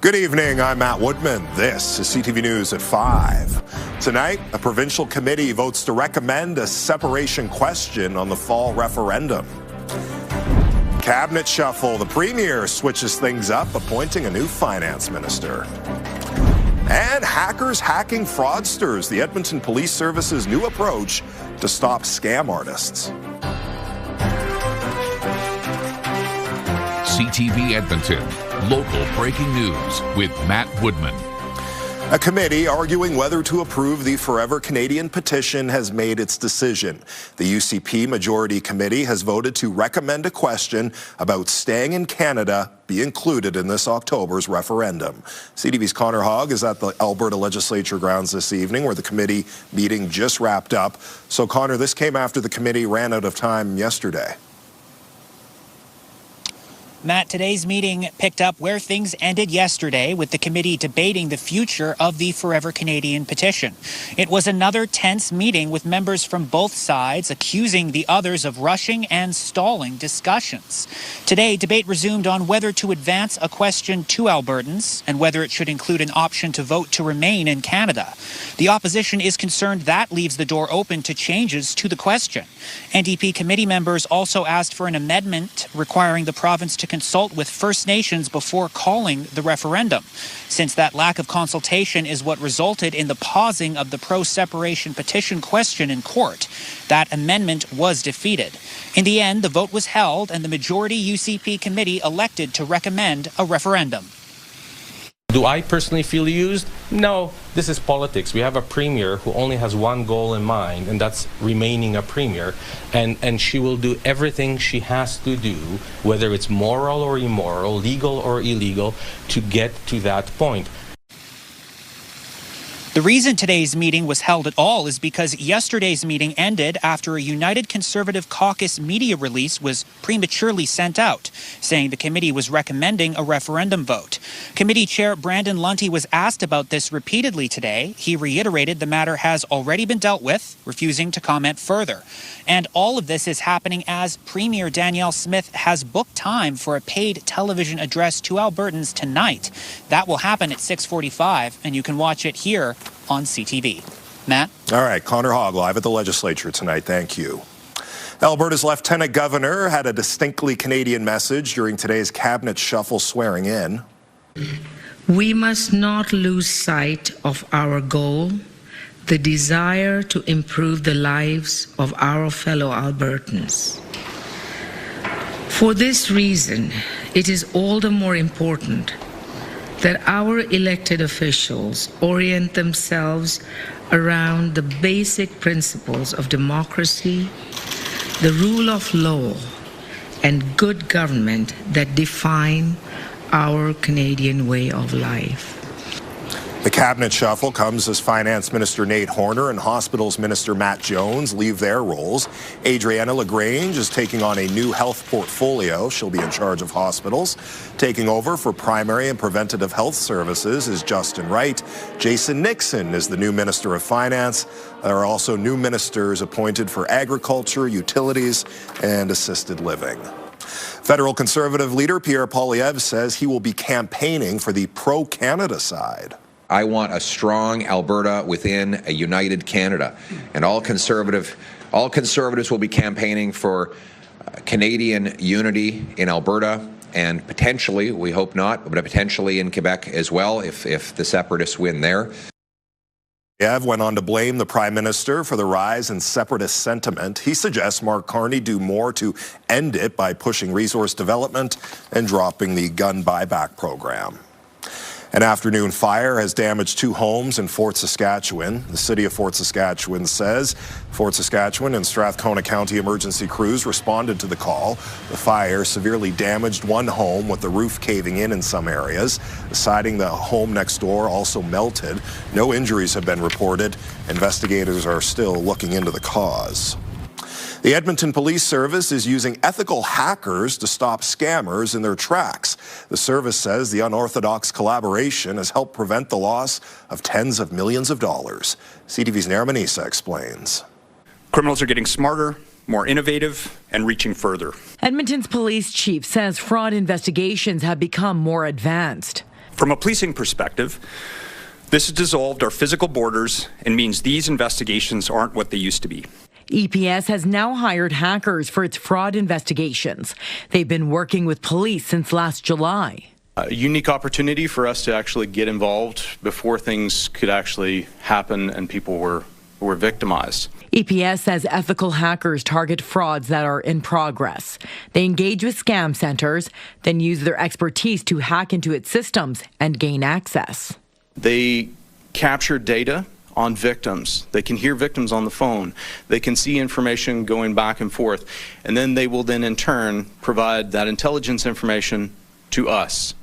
Good evening, I'm Matt Woodman. This is CTV News at 5. Tonight, a provincial committee votes to recommend a separation question on the fall referendum. Cabinet shuffle, the Premier switches things up, appointing a new finance minister. And hackers hacking fraudsters, the Edmonton Police Service's new approach to stop scam artists. CTV Edmonton, local breaking news with Matt Woodman. A committee arguing whether to approve the Forever Canadian petition has made its decision. The UCP Majority Committee has voted to recommend a question about staying in Canada be included in this October's referendum. CTV's Connor Hogg is at the Alberta Legislature grounds this evening, where the committee meeting just wrapped up. So, Connor, this came after the committee ran out of time yesterday. Matt, today's meeting picked up where things ended yesterday with the committee debating the future of the Forever Canadian petition. It was another tense meeting with members from both sides accusing the others of rushing and stalling discussions. Today, debate resumed on whether to advance a question to Albertans and whether it should include an option to vote to remain in Canada. The opposition is concerned that leaves the door open to changes to the question. NDP committee members also asked for an amendment requiring the province to consult with First Nations before calling the referendum, since that lack of consultation is what resulted in the pausing of the pro-separation petition question in court. That amendment was defeated. In the end, the vote was held and the majority UCP committee elected to recommend a referendum. Do I personally feel used? No, this is politics. We have a premier who only has one goal in mind, and that's remaining a premier. And she will do everything she has to do, whether it's moral or immoral, legal or illegal, to get to that point. The reason today's meeting was held at all is because yesterday's meeting ended after a United Conservative Caucus media release was prematurely sent out, saying the committee was recommending a referendum vote. Committee Chair Brandon Lunty was asked about this repeatedly today. He reiterated the matter has already been dealt with, refusing to comment further. And all of this is happening as Premier Danielle Smith has booked time for a paid television address to Albertans tonight. That will happen at 6:45, and you can watch it here on CTV. Matt? All right, Connor Hogg live at the Legislature tonight. Thank you. Alberta's Lieutenant Governor had a distinctly Canadian message during today's cabinet shuffle swearing in. We must not lose sight of our goal, the desire to improve the lives of our fellow Albertans. For this reason, it is all the more important that our elected officials orient themselves around the basic principles of democracy, the rule of law, and good government that define our Canadian way of life. The cabinet shuffle comes as Finance Minister Nate Horner and Hospitals Minister Matt Jones leave their roles. Adriana LaGrange is taking on a new health portfolio. She'll be in charge of hospitals. Taking over for primary and preventative health services is Justin Wright. Jason Nixon is the new Minister of Finance. There are also new ministers appointed for agriculture, utilities, and assisted living. Federal Conservative leader Pierre Poilievre says he will be campaigning for the pro-Canada side. I want a strong Alberta within a united Canada, and all conservatives will be campaigning for Canadian unity in Alberta, and potentially, we hope not, but potentially in Quebec as well if the separatists win there. Poilievre went on to blame the Prime Minister for the rise in separatist sentiment. He suggests Mark Carney do more to end it by pushing resource development and dropping the gun buyback program. An afternoon fire has damaged 2 homes in Fort Saskatchewan. The city of Fort Saskatchewan says Fort Saskatchewan and Strathcona County emergency crews responded to the call. The fire severely damaged 1 home with the roof caving in some areas. The siding the home next door also melted. No injuries have been reported. Investigators are still looking into the cause. The Edmonton Police Service is using ethical hackers to stop scammers in their tracks. The service says the unorthodox collaboration has helped prevent the loss of tens of millions of dollars. CTV's Nair Manisa explains. Criminals are getting smarter, more innovative, and reaching further. Edmonton's police chief says fraud investigations have become more advanced. From a policing perspective, this has dissolved our physical borders and means these investigations aren't what they used to be. EPS has now hired hackers for its fraud investigations. They've been working with police since last July. A unique opportunity for us to actually get involved before things could actually happen and people were victimized. EPS says ethical hackers target frauds that are in progress. They engage with scam centers, then use their expertise to hack into its systems and gain access. They capture data on victims. They can hear victims on the phone. They can see information going back and forth. And then they will then in turn provide that intelligence information to us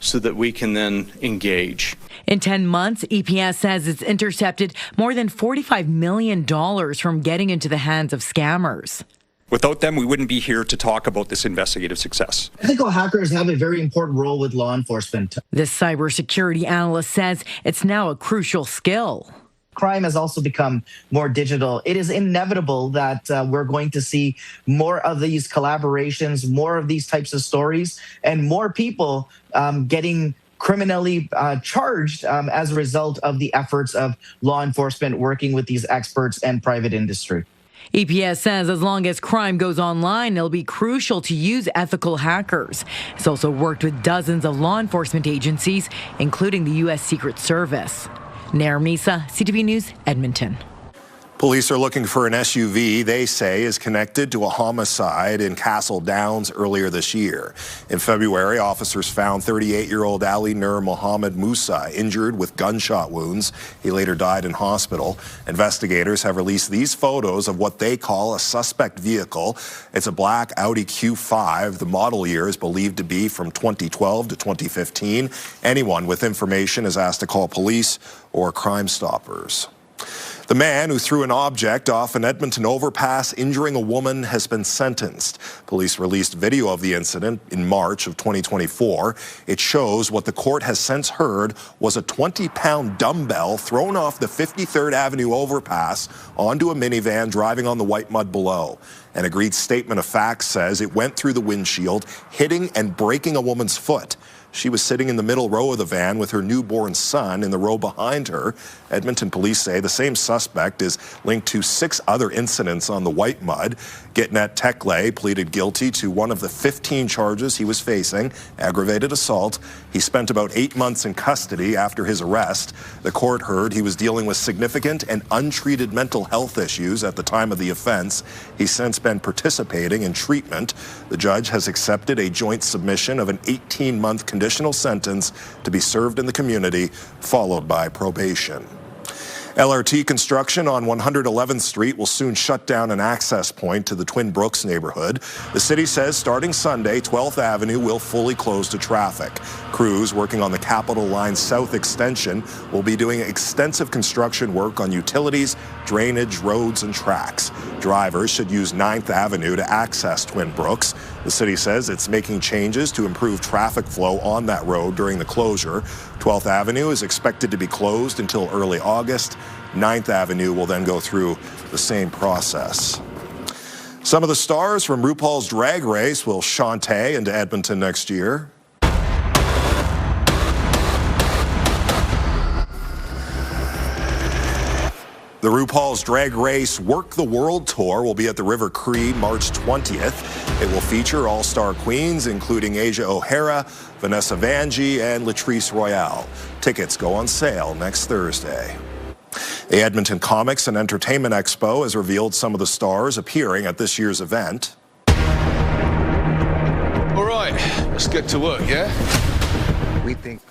so that we can then engage. In 10 months, EPS says it's intercepted more than $45 million from getting into the hands of scammers. Without them, we wouldn't be here to talk about this investigative success. Ethical hackers have a very important role with law enforcement. This cybersecurity analyst says it's now a crucial skill. Crime has also become more digital. It is inevitable that we're going to see more of these collaborations, more of these types of stories, and more people getting criminally charged as a result of the efforts of law enforcement working with these experts and private industry. EPS says as long as crime goes online, it'll be crucial to use ethical hackers. It's also worked with dozens of law enforcement agencies, including the U.S. Secret Service. Nair Misa, CTV News, Edmonton. Police are looking for an SUV they say is connected to a homicide in Castle Downs earlier this year. In February, officers found 38-year-old Ali Nur Mohammed Musa injured with gunshot wounds. He later died in hospital. Investigators have released these photos of what they call a suspect vehicle. It's a black Audi Q5. The model year is believed to be from 2012 to 2015. Anyone with information is asked to call police or Crime Stoppers. The man who threw an object off an Edmonton overpass injuring a woman has been sentenced. Police released video of the incident in March of 2024. It shows what the court has since heard was a 20-pound dumbbell thrown off the 53rd Avenue overpass onto a minivan driving on the white mud below. An agreed statement of facts says it went through the windshield, hitting and breaking a woman's foot. She was sitting in the middle row of the van with her newborn son in the row behind her. Edmonton police say the same suspect is linked to 6 other incidents on the white mud. Gitnet Tekle pleaded guilty to one of the 15 charges he was facing, aggravated assault. He spent about 8 months in custody after his arrest. The court heard he was dealing with significant and untreated mental health issues at the time of the offense. He's since been participating in treatment. The judge has accepted a joint submission of an 18-month conditional sentence to be served in the community, followed by probation. LRT construction on 111th Street will soon shut down an access point to the Twin Brooks neighborhood. The city says starting Sunday, 12th Avenue will fully close to traffic. Crews working on the Capitol Line South extension will be doing extensive construction work on utilities, drainage, roads, and tracks. Drivers should use 9th Avenue to access Twin Brooks. The city says it's making changes to improve traffic flow on that road during the closure. 12th Avenue is expected to be closed until early August. 9th Avenue will then go through the same process. Some of the stars from RuPaul's Drag Race will shantae into Edmonton next year. The RuPaul's Drag Race Work the World Tour will be at the River Cree March 20th. It will feature all-star queens including Asia O'Hara, Vanessa Vanjie, and Latrice Royale. Tickets go on sale next Thursday. The Edmonton Comics and Entertainment Expo has revealed some of the stars appearing at this year's event. All right, let's get to work, yeah? We think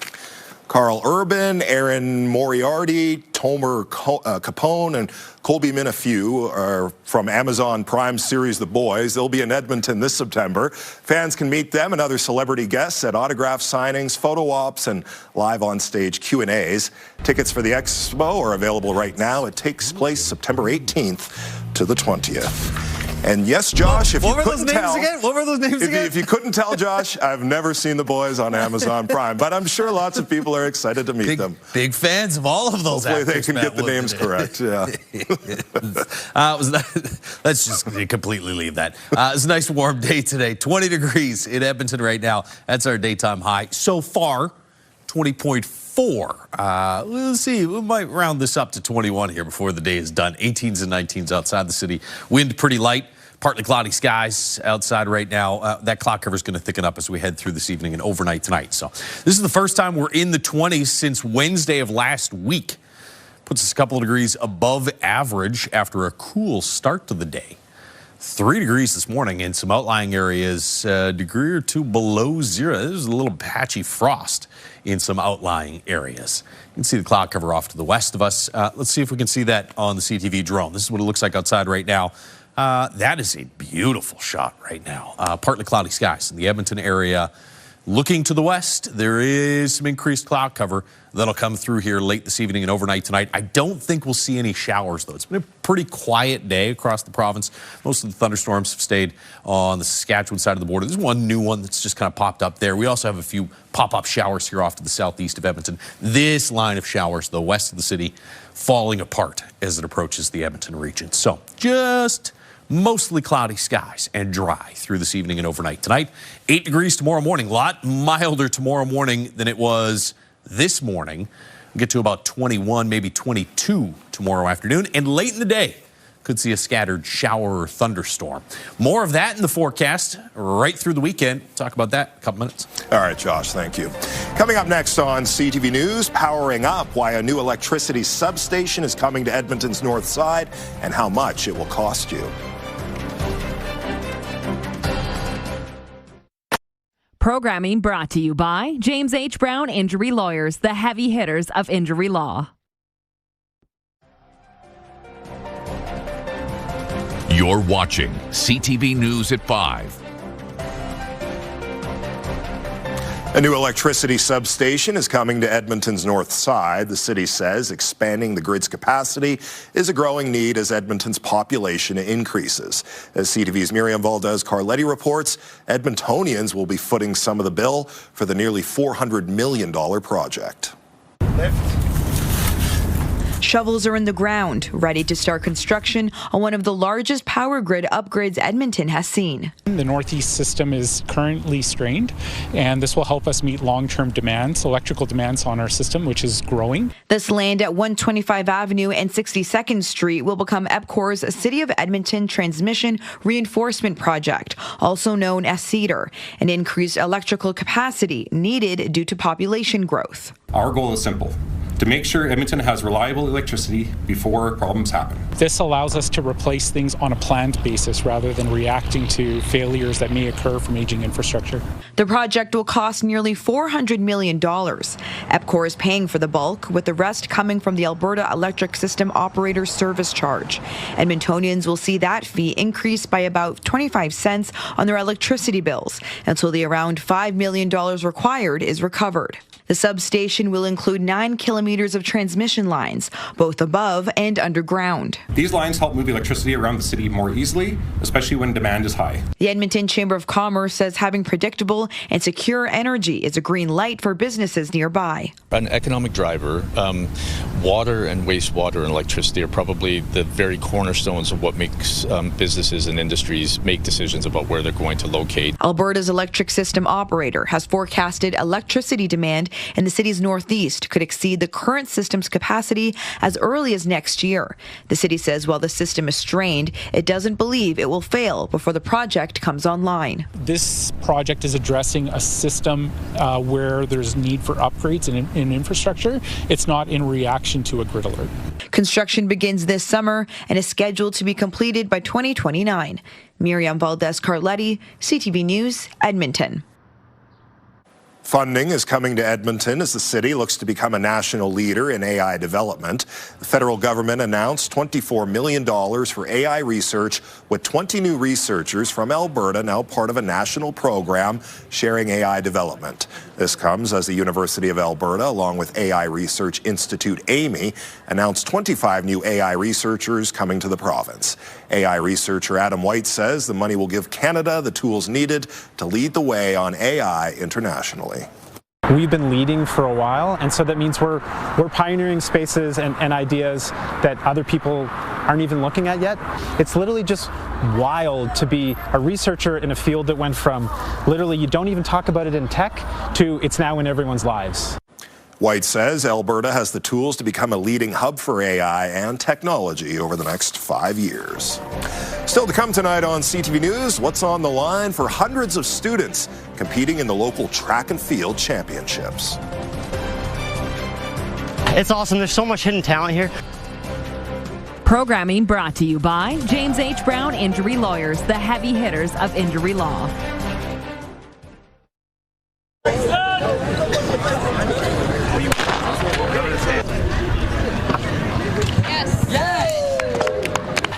Carl Urban, Aaron Moriarty, Tomer Capone, and Colby Minafew are from Amazon Prime series The Boys. They'll be in Edmonton this September. Fans can meet them and other celebrity guests at autograph signings, photo ops, and live on-stage Q&As. Tickets for the expo are available right now. It takes place September 18th to the 20th. And yes, Josh, if you couldn't tell, what were those names again? If you couldn't tell, Josh, I've never seen The Boys on Amazon Prime, but I'm sure lots of people are excited to meet them. Big fans of all of those Hopefully actors. They can get the names correct, yeah. Let's just completely leave that. It's a nice warm day today. 20 degrees in Edmonton right now. That's our daytime high. So far, 20.4. Let's see, we might round this up to 21 here before the day is done. 18s and 19s outside the city. Wind pretty light. Partly cloudy skies outside right now. That cloud cover is going to thicken up as we head through this evening and overnight tonight. So this is the first time we're in the 20s since Wednesday of last week. Puts us a couple of degrees above average after a cool start to the day. 3 degrees this morning in some outlying areas, a degree or two below zero. There's a little patchy frost in some outlying areas. You can see the cloud cover off to the west of us. Let's see if we can see that on the CTV drone. This is what it looks like outside right now. That is a beautiful shot right now. Partly cloudy skies in the Edmonton area. Looking to the west, there is some increased cloud cover that'll come through here late this evening and overnight tonight. I don't think we'll see any showers, though. It's been a pretty quiet day across the province. Most of the thunderstorms have stayed on the Saskatchewan side of the border. There's one new one that's just kind of popped up there. We also have a few pop-up showers here off to the southeast of Edmonton. This line of showers, though, west of the city, falling apart as it approaches the Edmonton region. So just mostly cloudy skies and dry through this evening and overnight tonight. 8 degrees tomorrow morning. A lot milder tomorrow morning than it was this morning. We'll get to about 21, maybe 22 tomorrow afternoon. And late in the day, could see a scattered shower or thunderstorm. More of that in the forecast right through the weekend. Talk about that in a couple minutes. All right, Josh, thank you. Coming up next on CTV News, powering up, why a new electricity substation is coming to Edmonton's north side and how much it will cost you. Programming brought to you by James H. Brown Injury Lawyers, the heavy hitters of injury law. You're watching CTV News at 5. A new electricity substation is coming to Edmonton's north side. The city says expanding the grid's capacity is a growing need as Edmonton's population increases. As CTV's Miriam Valdez-Carletti reports, Edmontonians will be footing some of the bill for the nearly $400 million project. Shovels are in the ground, ready to start construction on one of the largest power grid upgrades Edmonton has seen. The Northeast system is currently strained, and this will help us meet long-term demands, electrical demands on our system, which is growing. This land at 125 Avenue and 62nd Street will become EPCOR's City of Edmonton Transmission Reinforcement Project, also known as CEDAR, an increased electrical capacity needed due to population growth. Our goal is simple: to make sure Edmonton has reliable electricity before problems happen. This allows us to replace things on a planned basis rather than reacting to failures that may occur from aging infrastructure. The project will cost nearly $400 million. EPCOR is paying for the bulk, with the rest coming from the Alberta Electric System Operator Service Charge. Edmontonians will see that fee increase by about 25 cents on their electricity bills until the around $5 million required is recovered. The substation will include 9 kilometers of transmission lines, both above and underground. These lines help move electricity around the city more easily, especially when demand is high. The Edmonton Chamber of Commerce says having predictable and secure energy is a green light for businesses nearby. An economic driver, water and wastewater and electricity are probably the very cornerstones of what makes businesses and industries make decisions about where they're going to locate. Alberta's electric system operator has forecasted electricity demand in the city's northeast could exceed the current system's capacity as early as next year. The city says while the system is strained, it doesn't believe it will fail before the project comes online. This project is addressing a system where there's need for upgrades in infrastructure. It's not in reaction to a grid alert. Construction begins this summer and is scheduled to be completed by 2029. Miriam Valdez-Carletti, CTV News, Edmonton. Funding is coming to Edmonton as the city looks to become a national leader in AI development. The federal government announced $24 million for AI research, with 20 new researchers from Alberta now part of a national program sharing AI development. This comes as the University of Alberta, along with AI Research Institute AMI, announced 25 new AI researchers coming to the province. AI researcher Adam White says the money will give Canada the tools needed to lead the way on AI internationally. We've been leading for a while, and so that means we're pioneering spaces and ideas that other people aren't even looking at yet. It's literally just wild to be a researcher in a field that went from literally you don't even talk about it in tech to it's now in everyone's lives. White says Alberta has the tools to become a leading hub for AI and technology over the next 5 years. Still to come tonight on CTV News, what's on the line for hundreds of students competing in the local track and field championships. It's awesome. There's so much hidden talent here. Programming brought to you by James H. Brown Injury Lawyers, the heavy hitters of injury law.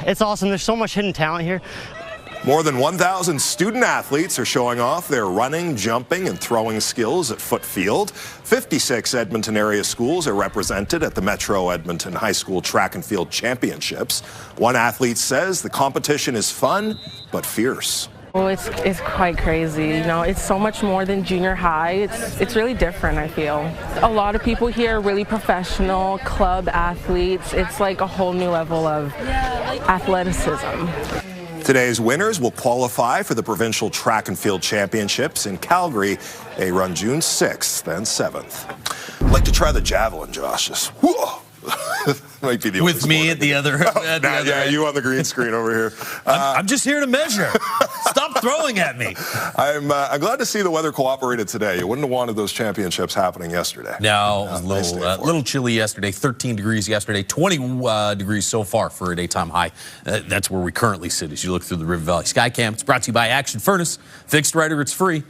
It's awesome. There's so much hidden talent here. More than 1,000 student athletes are showing off their running, jumping, and throwing skills at Foot Field. 56 Edmonton area schools are represented at the Metro Edmonton High School Track and Field Championships. One athlete says the competition is fun, but fierce. Oh, it's quite crazy. You know, it's so much more than junior high. It's really different, I feel. A lot of people here are really professional, club athletes. It's like a whole new level of athleticism. Today's winners will qualify for the Provincial Track and Field Championships in Calgary. They run June 6th and 7th. I'd like to try the javelin, Josh. Whoa! Might be the with me at the other. Yeah, you on the green screen over here. I'm just here to measure. Stop throwing at me. I'm glad to see the weather cooperated today. You wouldn't have wanted those championships happening yesterday. No, it was a little chilly yesterday. 13 degrees yesterday. 20 degrees so far for a daytime high. That's where we currently sit as you look through the River Valley Skycam. It's brought to you by Action Furnace. Fixed right or it's free.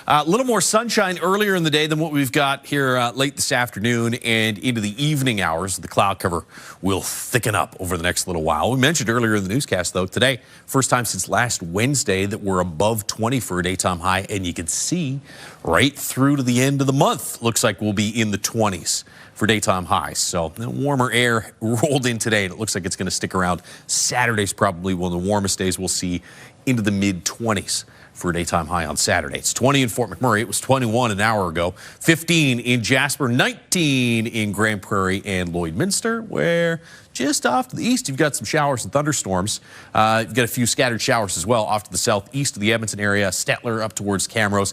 A little more sunshine earlier in the day than what we've got here late this afternoon and into the evening hours. The cloud cover will thicken up over the next little while. We mentioned earlier in the newscast, though, today, first time since last Wednesday that we're above 20 for a daytime high, and you can see right through to the end of the month. Looks like we'll be in the 20s for daytime highs. So warmer air rolled in today, and it looks like it's going to stick around. Saturday's probably one of the warmest days we'll see into the mid-20s. For a daytime high on Saturday. It's 20 in Fort McMurray. It was 21 an hour ago. 15 in Jasper, 19 in Grand Prairie and Lloydminster, where just off to the east, you've got some showers and thunderstorms. You've got a few scattered showers as well off to the southeast of the Edmonton area. Stettler up towards Camrose.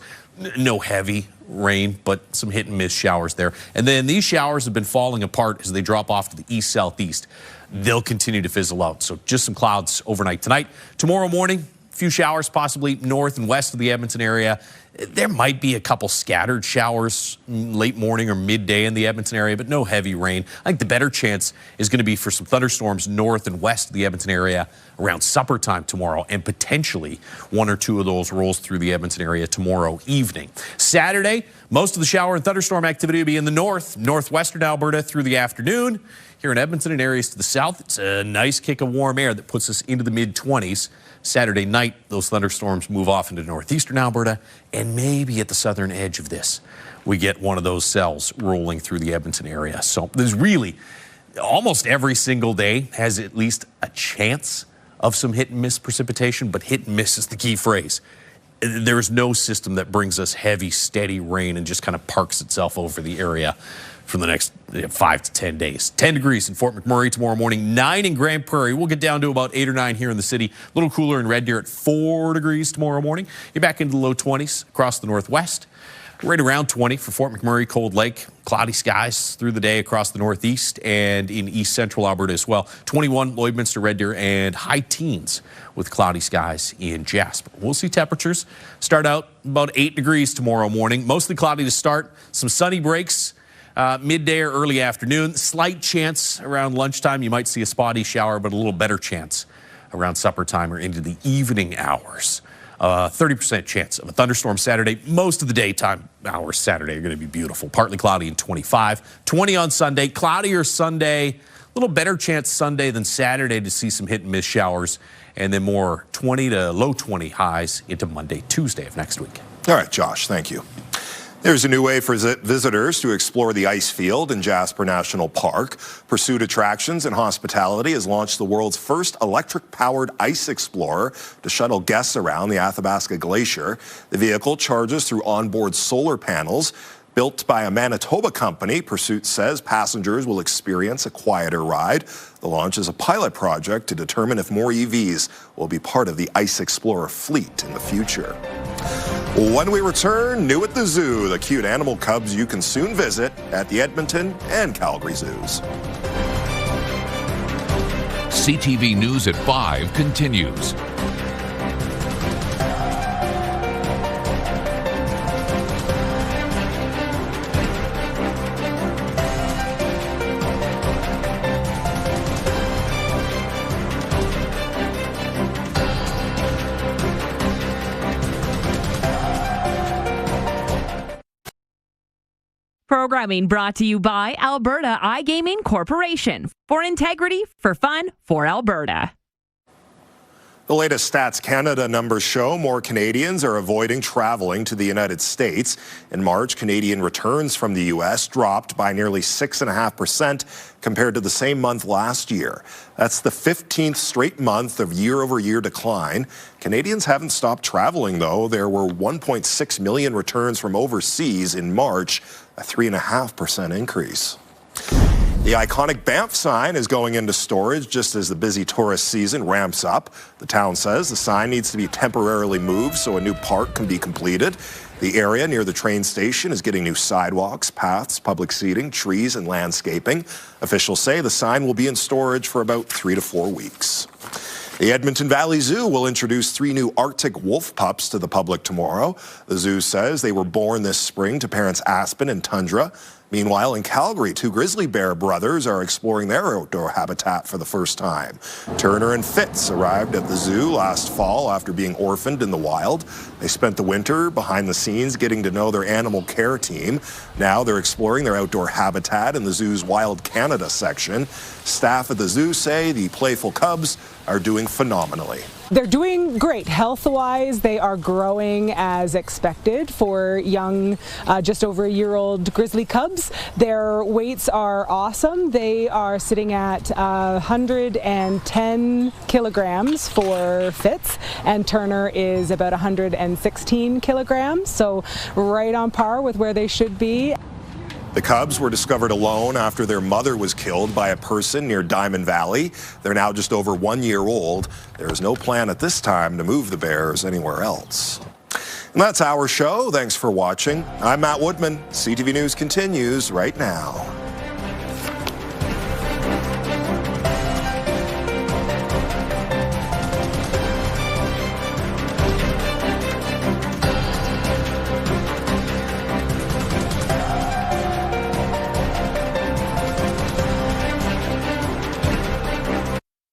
No heavy rain, but some hit and miss showers there. And then these showers have been falling apart as they drop off to the east-southeast. They'll continue to fizzle out. So just some clouds overnight tonight. Tomorrow morning, few showers possibly north and west of the Edmonton area. There might be a couple scattered showers late morning or midday in the Edmonton area, but no heavy rain. I think the better chance is going to be for some thunderstorms north and west of the Edmonton area around supper time tomorrow, and potentially one or two of those rolls through the Edmonton area tomorrow evening. Saturday, most of the shower and thunderstorm activity will be in the northwestern Alberta through the afternoon. Here in Edmonton and areas to the south, it's a nice kick of warm air that puts us into the mid-20s. Saturday night, those thunderstorms move off into northeastern Alberta, and maybe at the southern edge of this, we get one of those cells rolling through the Edmonton area. So there's really almost every single day has at least a chance of some hit and miss precipitation, but hit and miss is the key phrase. There is no system that brings us heavy, steady rain and just kind of parks itself over the area for the next 5 to 10 days. 10 degrees in Fort McMurray tomorrow morning, 9 in Grand Prairie. We'll get down to about 8 or 9 here in the city. A little cooler in Red Deer at 4 degrees tomorrow morning. You're back into the low 20s across the northwest. Right around 20 for Fort McMurray, Cold Lake. Cloudy skies through the day across the northeast and in east central Alberta as well. 21 Lloydminster, Red Deer, and high teens with cloudy skies in Jasper. We'll see temperatures start out about 8 degrees tomorrow morning. Mostly cloudy to start. Some sunny breaks. Midday or early afternoon. Slight chance around lunchtime. You might see a spotty shower, but a little better chance around supper time or into the evening hours. 30% chance of a thunderstorm Saturday. Most of the daytime hours Saturday are going to be beautiful. Partly cloudy and 25. 20 on Sunday. Cloudier Sunday. A little better chance Sunday than Saturday to see some hit and miss showers. And then more 20 to low 20 highs into Monday, Tuesday of next week. All right, Josh, thank you. There's a new way for visitors to explore the ice field in Jasper National Park. Pursuit Attractions and Hospitality has launched the world's first electric-powered ice explorer to shuttle guests around the Athabasca Glacier. The vehicle charges through onboard solar panels. Built by a Manitoba company, Pursuit says passengers will experience a quieter ride. The launch is a pilot project to determine if more EVs will be part of the Ice Explorer fleet in the future. When we return, new at the zoo, the cute animal cubs you can soon visit at the Edmonton and Calgary zoos. CTV News at 5 continues. Programming brought to you by Alberta iGaming Corporation. For integrity, for fun, for Alberta. The latest Stats Canada numbers show more Canadians are avoiding traveling to the United States. In March, Canadian returns from the U.S. dropped by nearly 6.5% compared to the same month last year. That's the 15th straight month of year-over-year decline. Canadians haven't stopped traveling, though. There were 1.6 million returns from overseas in March, a 3.5% increase. The iconic Banff sign is going into storage just as the busy tourist season ramps up. The town says the sign needs to be temporarily moved so a new park can be completed. The area near the train station is getting new sidewalks, paths, public seating, trees, and landscaping. Officials say the sign will be in storage for about 3 to 4 weeks. The Edmonton Valley Zoo will introduce 3 new Arctic wolf pups to the public tomorrow. The zoo says they were born this spring to parents Aspen and Tundra. Meanwhile, in Calgary, 2 grizzly bear brothers are exploring their outdoor habitat for the first time. Turner and Fitz arrived at the zoo last fall after being orphaned in the wild. They spent the winter behind the scenes getting to know their animal care team. Now they're exploring their outdoor habitat in the zoo's Wild Canada section. Staff at the zoo say the playful cubs are doing phenomenally. They're doing great. Health-wise, they are growing as expected for young, just over a year-old grizzly cubs. Their weights are awesome. They are sitting at 110 kilograms for Fitz, and Turner is about 116 kilograms, so right on par with where they should be. The cubs were discovered alone after their mother was killed by a person near Diamond Valley. They're now just over 1 year old. There is no plan at this time to move the bears anywhere else. And that's our show. Thanks for watching. I'm Matt Woodman. CTV News continues right now.